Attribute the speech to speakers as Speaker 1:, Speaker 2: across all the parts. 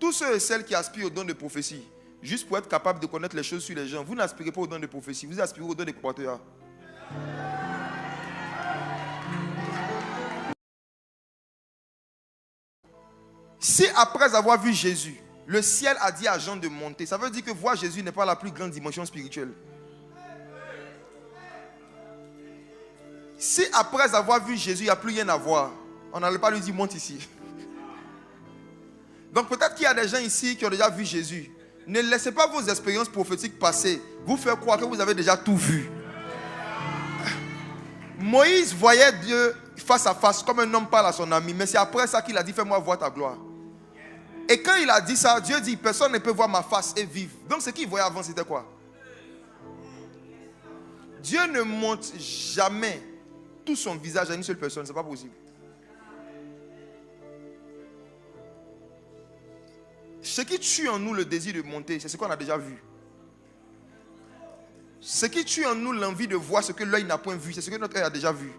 Speaker 1: tous ceux et celles qui aspirent au don de prophétie, juste pour être capable de connaître les choses sur les gens, vous n'aspirez pas au don de prophétie, vous aspirez au don de prophète. Si après avoir vu Jésus, le ciel a dit à Jean de monter, ça veut dire que voir Jésus n'est pas la plus grande dimension spirituelle. Si après avoir vu Jésus, il n'y a plus rien à voir, on n'allait pas lui dire monte ici. Donc peut-être qu'il y a des gens ici qui ont déjà vu Jésus. Ne laissez pas vos expériences prophétiques passer, vous faire croire que vous avez déjà tout vu. Moïse voyait Dieu face à face comme un homme parle à son ami, mais c'est après ça qu'il a dit fais-moi voir ta gloire. Et quand il a dit ça, Dieu dit personne ne peut voir ma face et vivre. Donc ce qu'il voyait avant c'était quoi? Dieu ne montre jamais tout son visage à une seule personne, c'est pas possible. Ce qui tue en nous le désir de monter, c'est ce qu'on a déjà vu. Ce qui tue en nous l'envie de voir ce que l'œil n'a point vu, c'est ce que notre œil a déjà vu.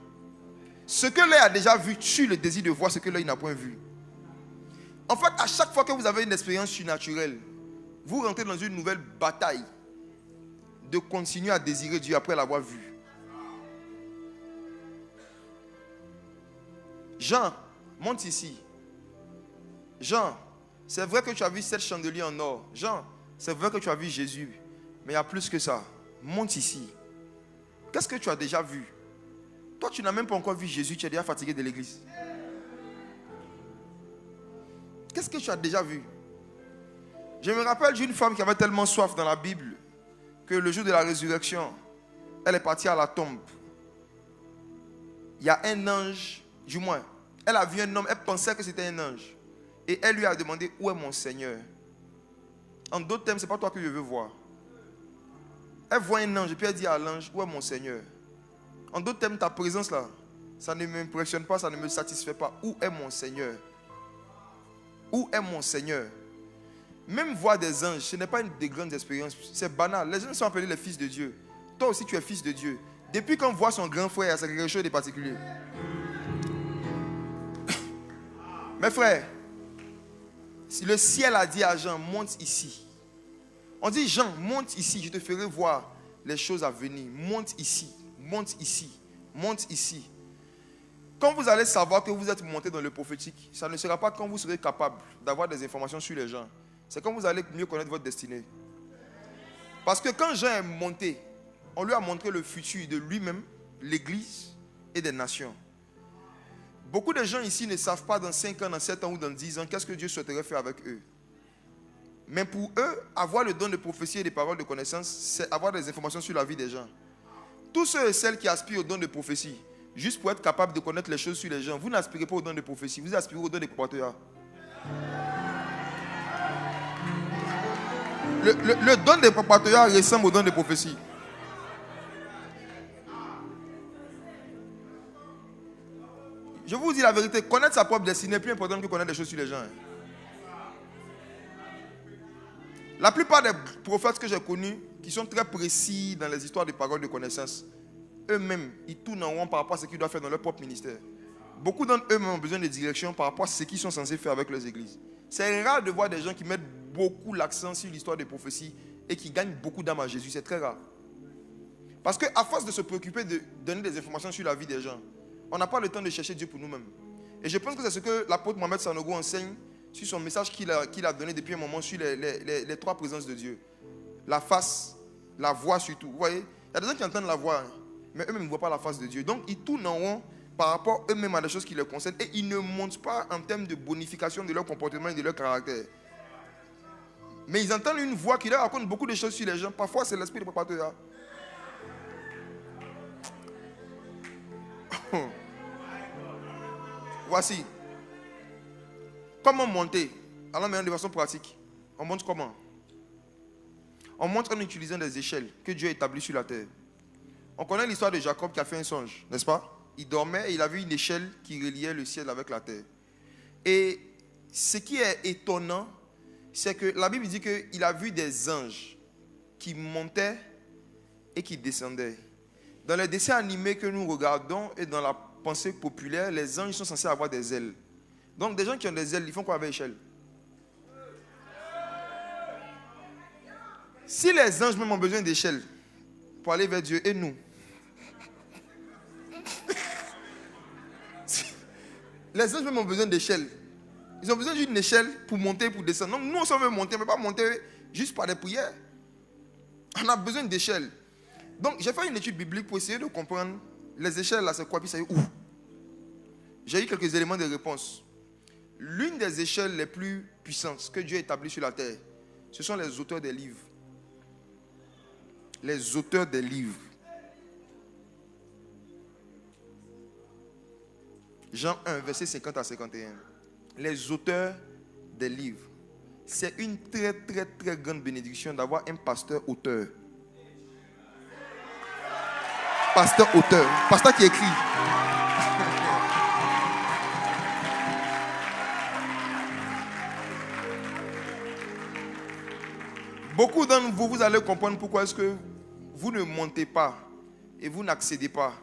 Speaker 1: Ce que l'œil a déjà vu tue le désir de voir ce que l'œil n'a point vu. En fait, à chaque fois que vous avez une expérience surnaturelle, vous rentrez dans une nouvelle bataille de continuer à désirer Dieu après l'avoir vu. Jean, monte ici. Jean, c'est vrai que tu as vu 7 chandeliers en or. Jean, c'est vrai que tu as vu Jésus. Mais il y a plus que ça. Monte ici. Qu'est-ce que tu as déjà vu? Toi, tu n'as même pas encore vu Jésus. Tu es déjà fatigué de l'église. Qu'est-ce que tu as déjà vu? Je me rappelle d'une femme qui avait tellement soif dans la Bible que le jour de la résurrection, elle est partie à la tombe. Il y a un ange, du moins, elle a vu un homme, elle pensait que c'était un ange. Et elle lui a demandé, où est mon Seigneur? En d'autres termes, ce n'est pas toi que je veux voir. Elle voit un ange et puis elle dit à l'ange, où est mon Seigneur? En d'autres termes, ta présence là, ça ne m'impressionne pas, ça ne me satisfait pas. Où est mon Seigneur? Où est mon Seigneur? Même voir des anges, ce n'est pas une des grandes expériences. C'est banal. Les gens sont appelés les fils de Dieu. Toi aussi, tu es fils de Dieu. Depuis qu'on voit son grand frère, c'est quelque chose de particulier. Mes frères, si le ciel a dit à Jean, monte ici. On dit, Jean, monte ici, je te ferai voir les choses à venir. Monte ici, monte ici, monte ici. Quand vous allez savoir que vous êtes monté dans le prophétique, ça ne sera pas quand vous serez capable d'avoir des informations sur les gens. C'est quand vous allez mieux connaître votre destinée. Parce que quand Jean est monté, on lui a montré le futur de lui-même, l'Église et des nations. Beaucoup de gens ici ne savent pas dans 5 ans, dans 7 ans ou dans 10 ans qu'est-ce que Dieu souhaiterait faire avec eux. Mais pour eux, avoir le don de prophétie et des paroles de connaissance, c'est avoir des informations sur la vie des gens. Tous ceux et celles qui aspirent au don de prophétie, juste pour être capable de connaître les choses sur les gens, vous n'aspirez pas au don de prophétie, vous aspirez au don de prophète. Le don de prophète ressemble au don de prophétie. Je vous dis la vérité, connaître sa propre destinée est plus important que connaître des choses sur les gens. La plupart des prophètes que j'ai connus, qui sont très précis dans les histoires de paroles de connaissance, eux-mêmes, ils tournent en rond par rapport à ce qu'ils doivent faire dans leur propre ministère. Beaucoup d'entre eux ont besoin de direction par rapport à ce qu'ils sont censés faire avec leurs églises. C'est rare de voir des gens qui mettent beaucoup l'accent sur l'histoire des prophéties et qui gagnent beaucoup d'âmes à Jésus. C'est très rare. Parce qu'à force de se préoccuper de donner des informations sur la vie des gens, on n'a pas le temps de chercher Dieu pour nous-mêmes. Et je pense que c'est ce que l'apôtre Mohamed Sanogo enseigne sur son message qu'il a donné depuis un moment sur les 3 présences de Dieu. La face, la voix surtout. Vous voyez, il y a des gens qui entendent la voix, mais eux-mêmes ne voient pas la face de Dieu. Donc ils tournent en rond par rapport eux-mêmes à des choses qui les concernent et ils ne montent pas en termes de bonification de leur comportement et de leur caractère. Mais ils entendent une voix qui leur raconte beaucoup de choses sur les gens. Parfois c'est l'esprit de préparateur. Voici. Comment monter? Allons maintenant de façon pratique. On monte comment? On monte en utilisant des échelles que Dieu a établies sur la terre. On connaît l'histoire de Jacob qui a fait un songe, n'est-ce pas? Il dormait et il a vu une échelle qui reliait le ciel avec la terre. Et ce qui est étonnant, c'est que la Bible dit qu'il a vu des anges qui montaient et qui descendaient. Dans les dessins animés que nous regardons et dans la pensée populaire, les anges sont censés avoir des ailes. Donc des gens qui ont des ailes, ils font quoi avec l'échelle? Si les anges même ont besoin d'échelle pour aller vers Dieu, et nous? Les anges même ont besoin d'échelle. Ils ont besoin d'une échelle pour monter, pour descendre. Donc nous, on veut monter, mais pas monter juste par des prières. On a besoin d'échelle. Donc j'ai fait une étude biblique pour essayer de comprendre les échelles là, c'est quoi, puis c'est où. J'ai eu quelques éléments de réponse. L'une des échelles les plus puissantes que Dieu a établies sur la terre, ce sont les auteurs des livres. Les auteurs des livres. Jean 1, verset 50 à 51. Les auteurs des livres. C'est une très très très grande bénédiction d'avoir un pasteur auteur. Pasteur auteur. Pasteur qui écrit. Beaucoup d'entre vous, vous allez comprendre pourquoi est-ce que vous ne montez pas et vous n'accédez pas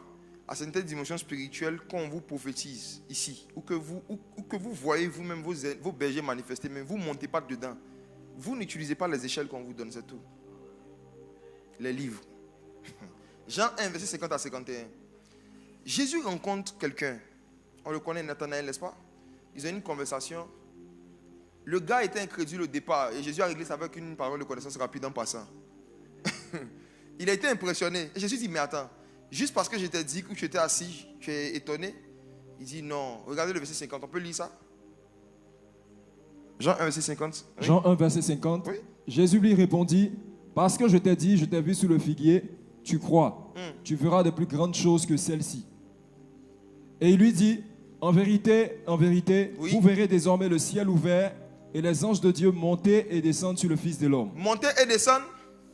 Speaker 1: à certaines dimensions spirituelles qu'on vous prophétise ici, ou que vous voyez vous-même vos bergers manifester, mais vous ne montez pas dedans. Vous n'utilisez pas les échelles qu'on vous donne, c'est tout. Les livres. Jean 1, verset 50 à 51. Jésus rencontre quelqu'un. On le connaît, Nathanaël, n'est-ce pas? Ils ont une conversation. Le gars était incrédule au départ et Jésus a réglé ça avec une parole de connaissance rapide en passant. Il a été impressionné. Et Jésus dit, mais attends, juste parce que je t'ai dit que tu étais assis, tu es étonné? Il dit non. Regardez le verset 50, on peut lire ça? Jean 1, verset 50. Oui.
Speaker 2: Jean 1, verset 50. Oui. Jésus lui répondit, parce que je t'ai dit, je t'ai vu sous le figuier, tu crois. Tu feras de plus grandes choses que celles-ci. Et il lui dit, en vérité, oui, vous verrez désormais le ciel ouvert et les anges de Dieu monter et descendre sur le Fils de l'homme.
Speaker 1: Monter et descendre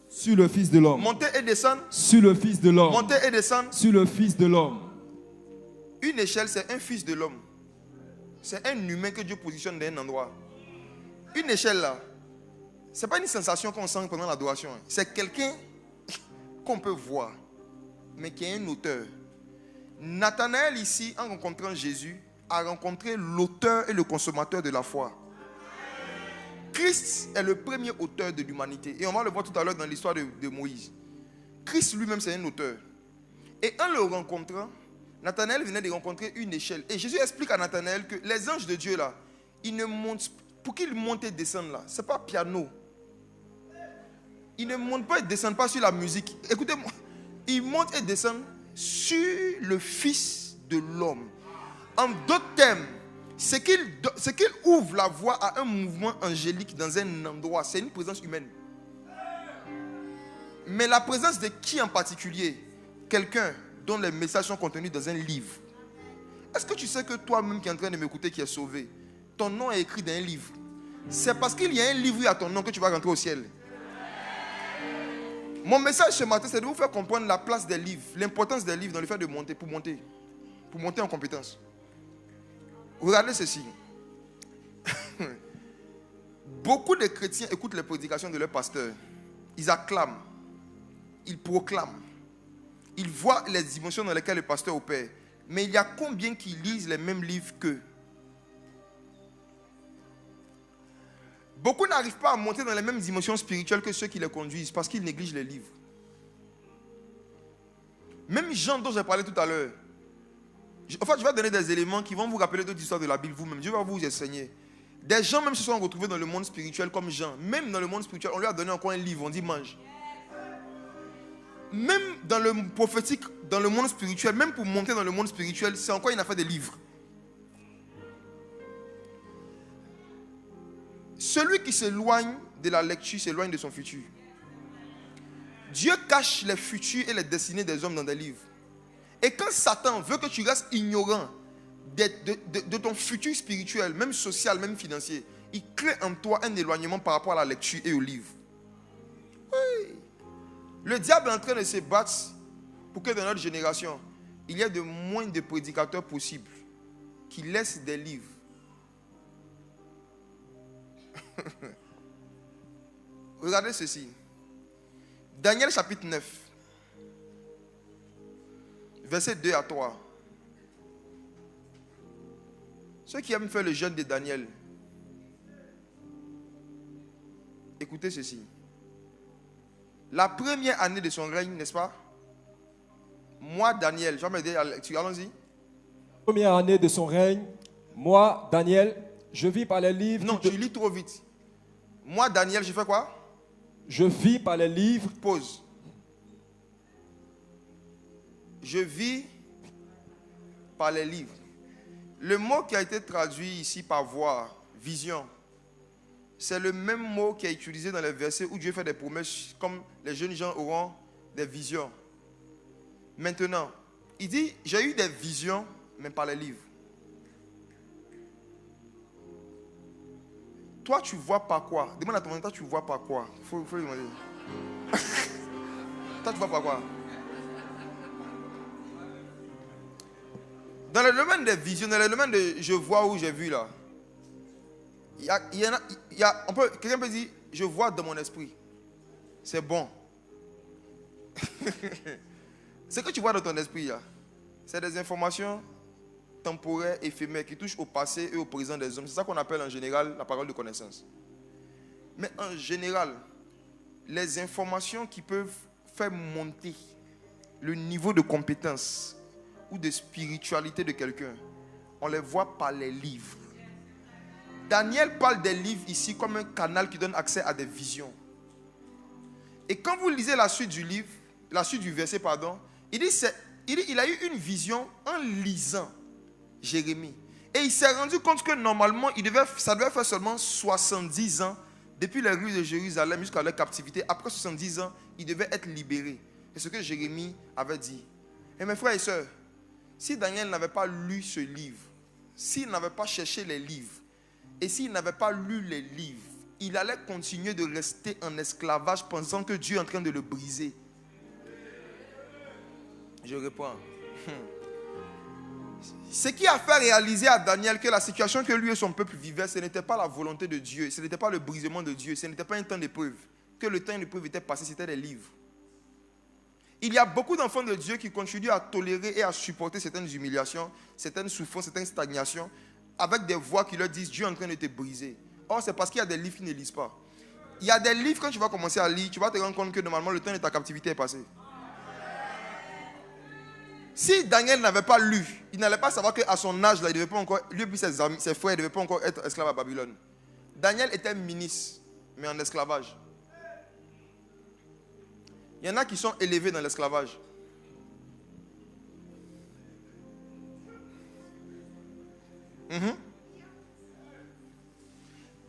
Speaker 2: sur le Fils de l'homme.
Speaker 1: Monter et descendre
Speaker 2: sur le Fils de l'homme.
Speaker 1: Monter et descendre
Speaker 2: sur le Fils de l'homme.
Speaker 1: Une échelle, c'est un fils de l'homme. C'est un humain que Dieu positionne dans un endroit. Une échelle là, ce n'est pas une sensation qu'on sent pendant l'adoration. C'est quelqu'un qu'on peut voir, mais qui est un auteur. Nathanaël ici, en rencontrant Jésus, a rencontré l'auteur et le consommateur de la foi. Christ est le premier auteur de l'humanité. Et on va le voir tout à l'heure dans l'histoire de Moïse. Christ lui-même, c'est un auteur. Et en le rencontrant, Nathanaël venait de rencontrer une échelle. Et Jésus explique à Nathanaël que les anges de Dieu, là, ils ne montent, pour qu'ils montent et descendent là, ce n'est pas piano. Ils ne montent pas et descendent pas sur la musique. Écoutez-moi, ils montent et descendent sur le Fils de l'homme. En d'autres termes, c'est qu'il ouvre la voie à un mouvement angélique dans un endroit. C'est une présence humaine. Mais la présence de qui en particulier? Quelqu'un dont les messages sont contenus dans un livre. Est-ce que tu sais que toi-même qui es en train de m'écouter, qui est sauvé, ton nom est écrit dans un livre? C'est parce qu'il y a un livre à ton nom que tu vas rentrer au ciel. Mon message ce matin, c'est de vous faire comprendre la place des livres, l'importance des livres dans le fait de monter, pour monter en compétence. Regardez ceci. Beaucoup de chrétiens écoutent les prédications de leur pasteur. Ils acclament, ils proclament, ils voient les dimensions dans lesquelles le pasteur opère. Mais il y a combien qui lisent les mêmes livres qu'eux? Beaucoup n'arrivent pas à monter dans les mêmes dimensions spirituelles que ceux qui les conduisent parce qu'ils négligent les livres. Même Jean dont j'ai parlé tout à l'heure. En fait, je vais donner des éléments qui vont vous rappeler d'autres histoires de la Bible vous-même. Dieu va vous enseigner. Des gens même se sont retrouvés dans le monde spirituel comme Jean. Même dans le monde spirituel, on lui a donné encore un livre, on dit mange. Même dans le prophétique, dans le monde spirituel, même pour monter dans le monde spirituel, c'est encore une affaire de livres. Celui qui s'éloigne de la lecture s'éloigne de son futur. Dieu cache les futurs et les destinées des hommes dans des livres. Et quand Satan veut que tu restes ignorant de ton futur spirituel, même social, même financier, il crée en toi un éloignement par rapport à la lecture et au livre. Oui. Le diable est en train de se battre pour que dans notre génération, il y ait de moins de prédicateurs possibles qui laissent des livres. Regardez ceci. Daniel chapitre 9. Verset 2 à 3. Ceux qui aiment faire le jeûne de Daniel, écoutez ceci. La première année de son règne, n'est-ce pas? Moi, Daniel, je vais m'aider à la lecture, allons-y.
Speaker 2: Première année de son règne, moi, Daniel, je vis par les livres...
Speaker 1: Non, tu lis trop vite. Moi, Daniel, je fais quoi?
Speaker 2: Je vis par les livres...
Speaker 1: Pause. Je vis par les livres. Le mot qui a été traduit ici par voir, vision, c'est le même mot qui est utilisé dans les versets où Dieu fait des promesses comme les jeunes gens auront des visions. Maintenant, il dit, j'ai eu des visions, mais par les livres. Toi, tu vois par quoi? Demande à ton mari, toi, tu vois par quoi? Il faut lui demander. Toi, tu vois par quoi? Dans le domaine des visions, dans le domaine de je vois où j'ai vu là, quelqu'un peut dire, je vois dans mon esprit. C'est bon. Ce que tu vois dans ton esprit là, c'est des informations temporaires, éphémères, qui touchent au passé et au présent des hommes. C'est ça qu'on appelle en général la parole de connaissance. Mais en général, les informations qui peuvent faire monter le niveau de compétence ou de spiritualité de quelqu'un, on les voit par les livres. Daniel parle des livres ici comme un canal qui donne accès à des visions. Et quand vous lisez la suite du livre, la suite du verset, pardon, il a eu une vision en lisant Jérémie. Et il s'est rendu compte que normalement, ça devait faire seulement 70 ans depuis les rues de Jérusalem jusqu'à leur captivité. Après 70 ans, il devait être libéré. C'est ce que Jérémie avait dit. Et mes frères et sœurs, si Daniel n'avait pas lu ce livre, s'il n'avait pas cherché les livres, et s'il n'avait pas lu les livres, il allait continuer de rester en esclavage pensant que Dieu est en train de le briser. Je reprends. Ce qui a fait réaliser à Daniel que la situation que lui et son peuple vivaient, ce n'était pas la volonté de Dieu, ce n'était pas le brisement de Dieu, ce n'était pas un temps d'épreuve. Que le temps d'épreuve était passé, c'était des livres. Il y a beaucoup d'enfants de Dieu qui continuent à tolérer et à supporter certaines humiliations, certaines souffrances, certaines stagnations, avec des voix qui leur disent Dieu est en train de te briser. Or, c'est parce qu'il y a des livres qui ne lisent pas. Il y a des livres, quand tu vas commencer à lire, tu vas te rendre compte que normalement le temps de ta captivité est passé. Si Daniel n'avait pas lu, il n'allait pas savoir qu'à son âge, là, il devait pas encore, lui et ses amis, ses frères ne devaient pas encore être esclaves à Babylone. Daniel était ministre, mais en esclavage. Il y en a qui sont élevés dans l'esclavage.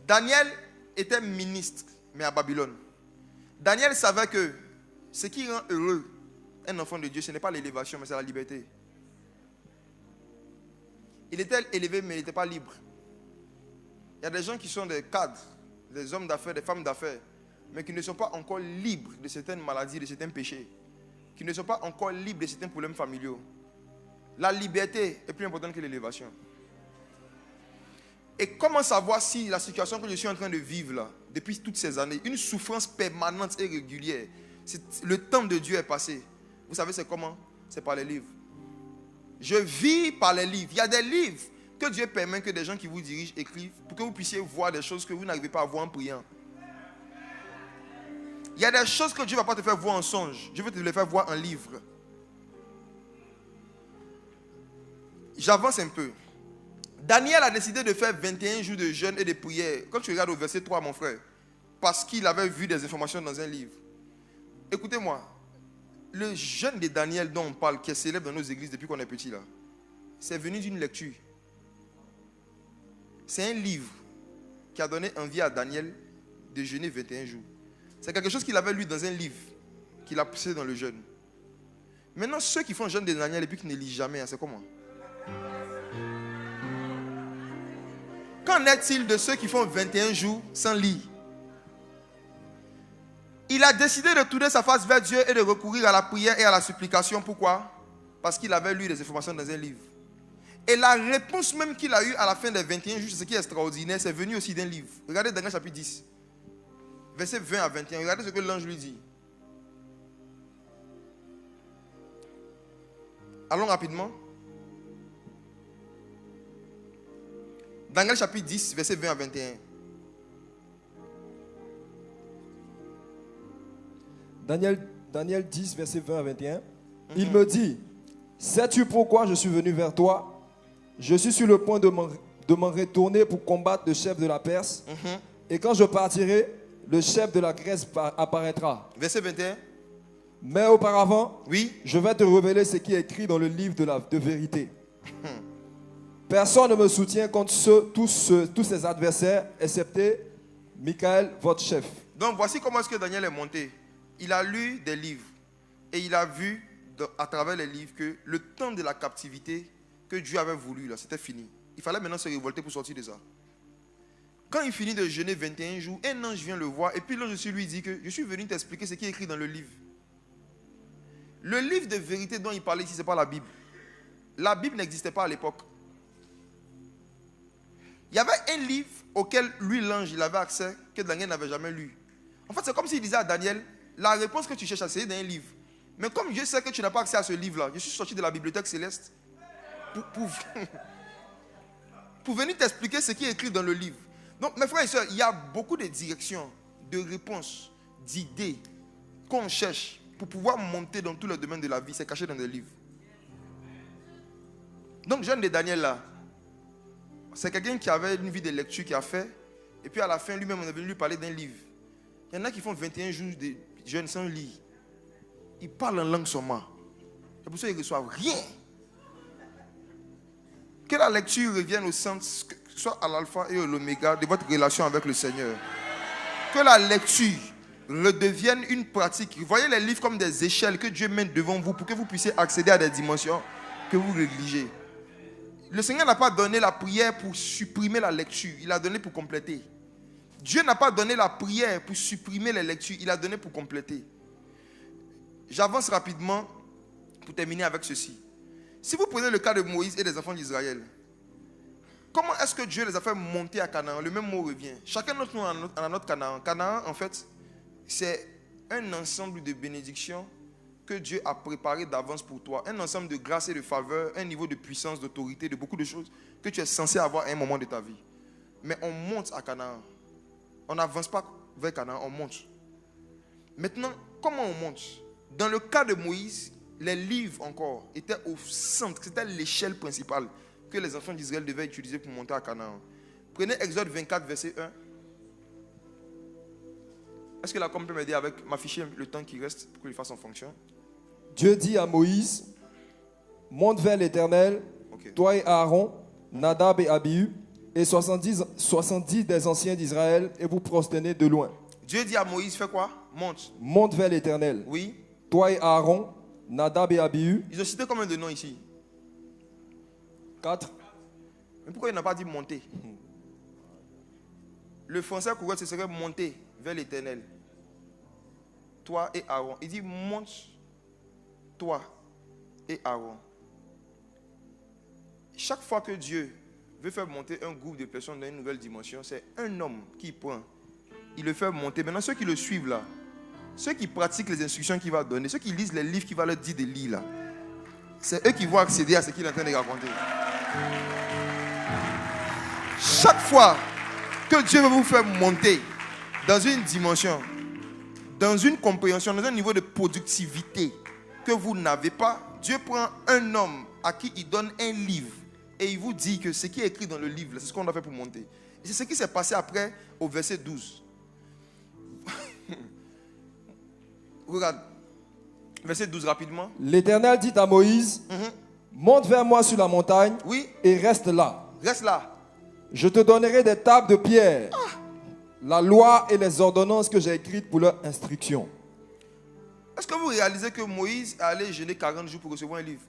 Speaker 1: Daniel était ministre, mais à Babylone. Daniel savait que ce qui rend heureux un enfant de Dieu, ce n'est pas l'élévation, mais c'est la liberté. Il était élevé, mais il n'était pas libre. Il y a des gens qui sont des cadres, des hommes d'affaires, des femmes d'affaires, mais qui ne sont pas encore libres de certaines maladies, de certains péchés, qui ne sont pas encore libres de certains problèmes familiaux. La liberté est plus importante que l'élévation. Et comment savoir si la situation que je suis en train de vivre là, depuis toutes ces années, une souffrance permanente et régulière, le temps de Dieu est passé. Vous savez c'est comment? C'est par les livres. Je vis par les livres. Il y a des livres que Dieu permet que des gens qui vous dirigent écrivent pour que vous puissiez voir des choses que vous n'arrivez pas à voir en priant. Il y a des choses que Dieu ne va pas te faire voir en songe. Dieu veut te les faire voir en livre. J'avance un peu. Daniel a décidé de faire 21 jours de jeûne et de prière. Quand tu regardes au verset 3, mon frère, parce qu'il avait vu des informations dans un livre. Écoutez-moi, le jeûne de Daniel dont on parle, qui est célèbre dans nos églises depuis qu'on est petit là, c'est venu d'une lecture. C'est un livre qui a donné envie à Daniel de jeûner 21 jours. C'est quelque chose qu'il avait lu dans un livre, qu'il a poussé dans le jeûne. Maintenant, ceux qui font jeûne de Daniel et puis qui ne lisent jamais, c'est comment? Qu'en est-il de ceux qui font 21 jours sans lire? Il a décidé de tourner sa face vers Dieu et de recourir à la prière et à la supplication. Pourquoi? Parce qu'il avait lu des informations dans un livre. Et la réponse même qu'il a eue à la fin des 21 jours, c'est ce qui est extraordinaire, c'est venu aussi d'un livre. Regardez Daniel chapitre 10, verset 20 à 21. Regardez ce que l'ange lui dit. Allons rapidement. Daniel chapitre 10, verset 20 à 21.
Speaker 2: Daniel 10, verset 20 à 21. Il me dit, sais-tu pourquoi je suis venu vers toi? Je suis sur le point de m'en retourner pour combattre le chef de la Perse. Et quand je partirai, le chef de la Grèce apparaîtra.
Speaker 1: Verset 21.
Speaker 2: Mais auparavant,
Speaker 1: Oui.
Speaker 2: je vais te révéler ce qui est écrit dans le livre de vérité. Personne ne me soutient contre tous ses adversaires, excepté Michael, votre chef.
Speaker 1: Donc voici comment est-ce que Daniel est monté. Il a lu des livres et il a vu à travers les livres que le temps de la captivité que Dieu avait voulu, là, c'était fini. Il fallait maintenant se révolter pour sortir de ça. Quand il finit de jeûner 21 jours, un ange vient le voir et puis l'ange lui dit que je suis venu t'expliquer ce qui est écrit dans le livre. Le livre de vérité dont il parlait ici, ce n'est pas la Bible. La Bible n'existait pas à l'époque. Il y avait un livre auquel lui, l'ange, il avait accès que Daniel n'avait jamais lu. En fait, c'est comme s'il disait à Daniel, la réponse que tu cherches, c'est dans un livre. Mais comme je sais que tu n'as pas accès à ce livre-là, je suis sorti de la bibliothèque céleste pour venir t'expliquer ce qui est écrit dans le livre. Donc, mes frères et sœurs, il y a beaucoup de directions, de réponses, d'idées qu'on cherche pour pouvoir monter dans tous les domaines de la vie. C'est caché dans des livres. Donc, jeune de Daniel là, c'est quelqu'un qui avait une vie de lecture qui a fait. Et puis à la fin, lui-même, on est venu lui parler d'un livre. Il y en a qui font 21 jours de jeûne sans lire. Ils parlent en langue seulement. C'est pour ça qu'ils ne reçoivent rien. Que la lecture revienne au centre, soit à l'alpha et à l'oméga de votre relation avec le Seigneur. Que la lecture redevienne une pratique. Voyez les livres comme des échelles que Dieu met devant vous pour que vous puissiez accéder à des dimensions que vous négligez. Le Seigneur n'a pas donné la prière pour supprimer la lecture. Il a donné pour compléter. Dieu n'a pas donné la prière pour supprimer les lectures. Il a donné pour compléter. J'avance rapidement pour terminer avec ceci. Si vous prenez le cas de Moïse et des enfants d'Israël, comment est-ce que Dieu les a fait monter à Canaan? Le même mot revient. Chacun d'entre nous a notre Canaan. Canaan, en fait, c'est un ensemble de bénédictions que Dieu a préparé d'avance pour toi. Un ensemble de grâce et de faveur, un niveau de puissance, d'autorité, de beaucoup de choses que tu es censé avoir à un moment de ta vie. Mais on monte à Canaan. On n'avance pas vers Canaan, on monte. Maintenant, comment on monte? Dans le cas de Moïse, les livres encore étaient au centre. C'était l'échelle principale que les enfants d'Israël devaient utiliser pour monter à Canaan. Prenez Exode 24, verset 1. Est-ce que la com peut m'aider avec m'afficher le temps qui reste pour qu'il fasse en fonction?
Speaker 2: Dieu dit à Moïse, monte vers l'Éternel, toi et Aaron, Nadab et Abihu, et 70 des anciens d'Israël, et vous prosternez de loin.
Speaker 1: Dieu dit à Moïse, fais quoi? Monte.
Speaker 2: Monte vers l'Éternel.
Speaker 1: Oui.
Speaker 2: Toi et Aaron, Nadab et Abihu.
Speaker 1: Ils ont cité combien de noms ici?
Speaker 2: 4.
Speaker 1: Mais pourquoi il n'a pas dit monter? Le français courant, ce serait monter vers l'Éternel. Toi et Aaron. Il dit monte, toi et Aaron. Chaque fois que Dieu veut faire monter un groupe de personnes dans une nouvelle dimension, c'est un homme qui prend. Il le fait monter. Maintenant, ceux qui le suivent là, ceux qui pratiquent les instructions qu'il va donner, ceux qui lisent les livres qu'il va leur dire de lire là, c'est eux qui vont accéder à ce qu'il est en train de raconter. Chaque fois que Dieu veut vous faire monter dans une dimension, dans une compréhension, dans un niveau de productivité que vous n'avez pas, Dieu prend un homme à qui il donne un livre et il vous dit que ce qui est écrit dans le livre, c'est ce qu'on doit faire pour monter. Et c'est ce qui s'est passé après au verset 12. Regarde, verset 12 rapidement.
Speaker 2: L'Éternel dit à Moïse, monte vers moi sur la montagne,
Speaker 1: oui,
Speaker 2: et reste là.
Speaker 1: Reste là.
Speaker 2: Je te donnerai des tables de pierre, la loi et les ordonnances que j'ai écrites pour leur instruction.
Speaker 1: Est-ce que vous réalisez que Moïse est allé jeûner 40 jours pour recevoir un livre?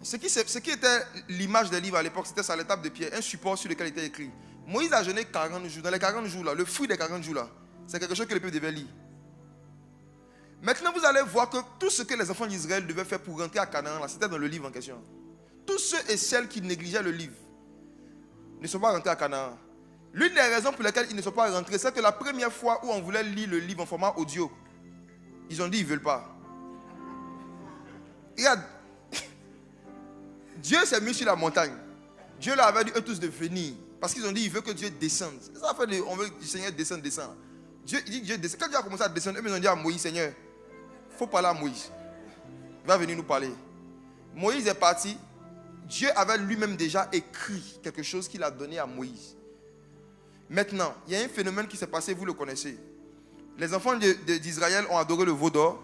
Speaker 1: Ce qui était l'image des livres à l'époque, c'était ça, les tables de pierre, un support sur lequel il était écrit. Moïse a jeûné 40 jours. Dans les 40 jours là, le fruit des 40 jours là, c'est quelque chose que le peuple devait lire. Maintenant, vous allez voir que tout ce que les enfants d'Israël devaient faire pour rentrer à Canaan, là, c'était dans le livre en question. Tous ceux et celles qui négligeaient le livre ne sont pas rentrés à Canaan. L'une des raisons pour lesquelles ils ne sont pas rentrés, c'est que la première fois où on voulait lire le livre en format audio, ils ont dit qu'ils ne veulent pas. Regarde, Dieu s'est mis sur la montagne. Dieu leur avait dit eux tous de venir. Parce qu'ils ont dit, il veut que Dieu descende. C'est ça, on veut que le Seigneur descende. Dieu, il dit Dieu descend. Quand Dieu a commencé à descendre, eux, ils ont dit à Moïse, Seigneur, il faut parler à Moïse. Il va venir nous parler. Moïse est parti. Dieu avait lui-même déjà écrit quelque chose qu'il a donné à Moïse. Maintenant, il y a un phénomène qui s'est passé, vous le connaissez. Les enfants d'Israël ont adoré le veau d'or.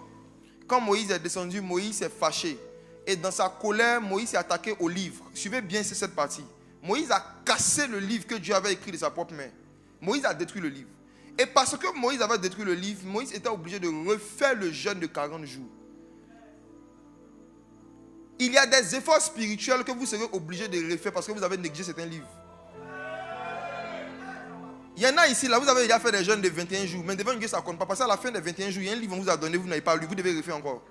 Speaker 1: Quand Moïse est descendu, Moïse s'est fâché. Et dans sa colère, Moïse s'est attaqué au livre. Suivez bien cette partie. Moïse a cassé le livre que Dieu avait écrit de sa propre main. Moïse a détruit le livre. Et parce que Moïse avait détruit le livre, Moïse était obligé de refaire le jeûne de 40 jours. Il y a des efforts spirituels que vous serez obligés de refaire parce que vous avez négligé certains livres. Il y en a ici, là, vous avez déjà fait des jeûnes de 21 jours. Mais devant Dieu, ça ne compte pas. Parce qu'à la fin des 21 jours, il y a un livre qu'on vous a donné, vous n'avez pas lu, vous devez refaire encore.